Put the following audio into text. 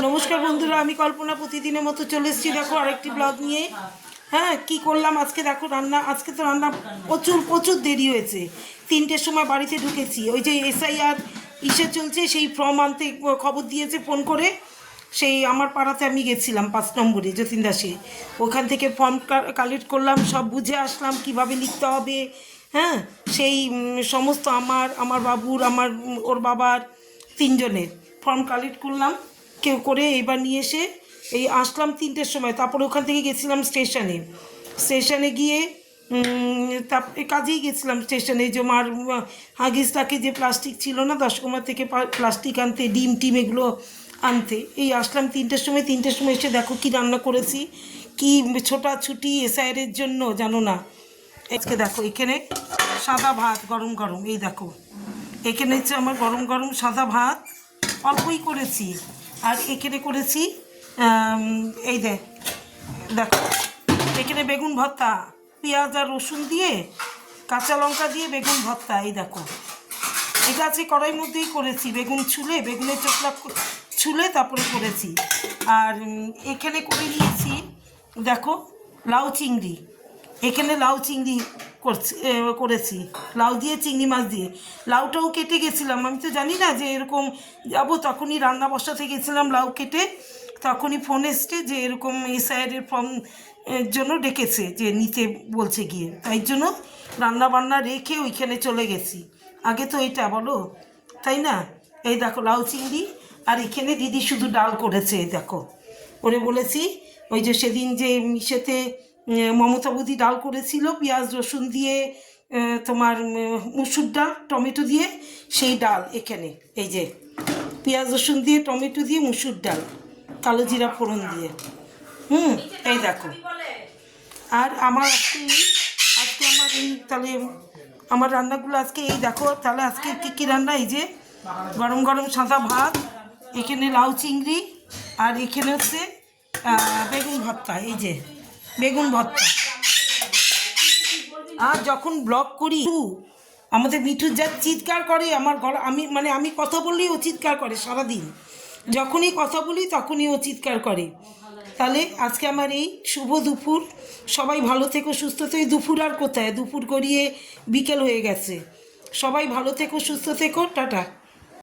নমস্কার বন্ধুরা, আমি কল্পনা প্রতিদিনের মতো চলে এসেছি। দেখো আরেকটি ব্লগ নিয়ে। হ্যাঁ, কি করলাম আজকে দেখো রান্না। আজকে তো রান্না প্রচুর দেরি হয়েছে। 3টের সময় বাড়িতে ঢুকেছি। ওই যে SIR ইসে চলছে, সেই ফর্ম আনতে খবর দিয়েছে ফোন করে। সেই আমার পাড়াতে আমি গেছিলাম 5 নম্বরে যতীন দাসে। ওখান থেকে ফর্ম কালেক্ট করলাম, সব বুঝে আসলাম কিভাবে লিখতে হবে। হ্যাঁ, সেই সমস্ত আমার বাবুর, ওর বাবার 3জনের ফর্ম কালেক্ট করলাম কেউ করে। এবার নিয়ে এসে এই আসলাম 3টের সময়। তারপরে ওখান থেকে গেছিলাম স্টেশনে গিয়ে তারপরে কাজেই গেছিলাম স্টেশনে। যে মার হাগিসটাকে যে প্লাস্টিক ছিল না, 10 কুমার থেকে প্লাস্টিক আনতে, ডিম টিম এগুলো আনতে। এই আসলাম 3টের সময়। 3টের সময় এসে দেখো কি রান্না করেছি, কি ছোটাছুটি SIR-এর জন্য জানো না। আজকে দেখো এখানে সাদা ভাত গরম গরম, এই দেখো এখানে হচ্ছে আমার গরম গরম সাদা ভাত, অল্পই করেছি। আর এখানে করেছি এই দেখো এখানে বেগুন ভর্তা, পেঁয়াজ আর রসুন দিয়ে, কাঁচা লঙ্কা দিয়ে বেগুন ভর্তা। এই দেখো এটা আছে কড়াইয়ের মধ্যেই করেছি, বেগুন ছুলে, বেগুনের চোখলা ছুলে তারপরে করেছি। আর এখানে করে নিয়েছি দেখো লাউ চিংড়ি। এখানে লাউ চিংড়ি করেছি, লাউ দিয়ে চিংড়ি মাছ দিয়ে। লাউটাও কেটে গেছিলাম, আমি তো জানি না যে এরকম যাব। তখনই রান্না বসাতে গেছিলাম, লাউ কেটে তখনই ফোন এসছে যে এরকম SIR-এর ফর্ম জন্য ডেকেছে, যে নিতে বলছে গিয়ে। তাই জন্য রান্না বান্না রেখে ওইখানে চলে গেছি। আগে তো এটা বলো, তাই না? এই দেখো লাউ চিংড়ি। আর এখানে দিদি শুধু ডাল করেছে। এই দেখো ওরে বলেছি, ওই যে সেদিন যে মিশেতে মমতা বৌদি ডাল করেছিল পেঁয়াজ রসুন দিয়ে, তোমার মুসুর ডাল টমেটো দিয়ে, সেই ডাল এখানে। এই যে পেঁয়াজ রসুন দিয়ে, টমেটো দিয়ে, মুসুর ডাল, কালো জিরা ফোড়ন দিয়ে। এই দেখো। আর আমার আজকে আমার এই তাহলে আমার রান্নাগুলো আজকে এই দেখো। তাহলে আজকে কী রান্না? এই যে গরম গরম সাদা ভাত, এখানে লাউ চিংড়ি, আর এখানে হচ্ছে বেগুন ভর্তা। এই যে বেগুন ভর্তা। আর যখন ব্লগ করি আমাদের মিঠুর যা চিৎকার করে আমার গলা, আমি কথা বললেই ও চিৎকার করে সারাদিন। যখনই কথা বলি তখনই ও চিৎকার করে। তাহলে আজকে আমার এই শুভ দুপুর। সবাই ভালো থেকো, সুস্থ থেকো। দুপুর আর কোথায়, দুপুর গড়িয়ে বিকেল হয়ে গেছে। সবাই ভালো থেকো, সুস্থ থেকো, টাটা।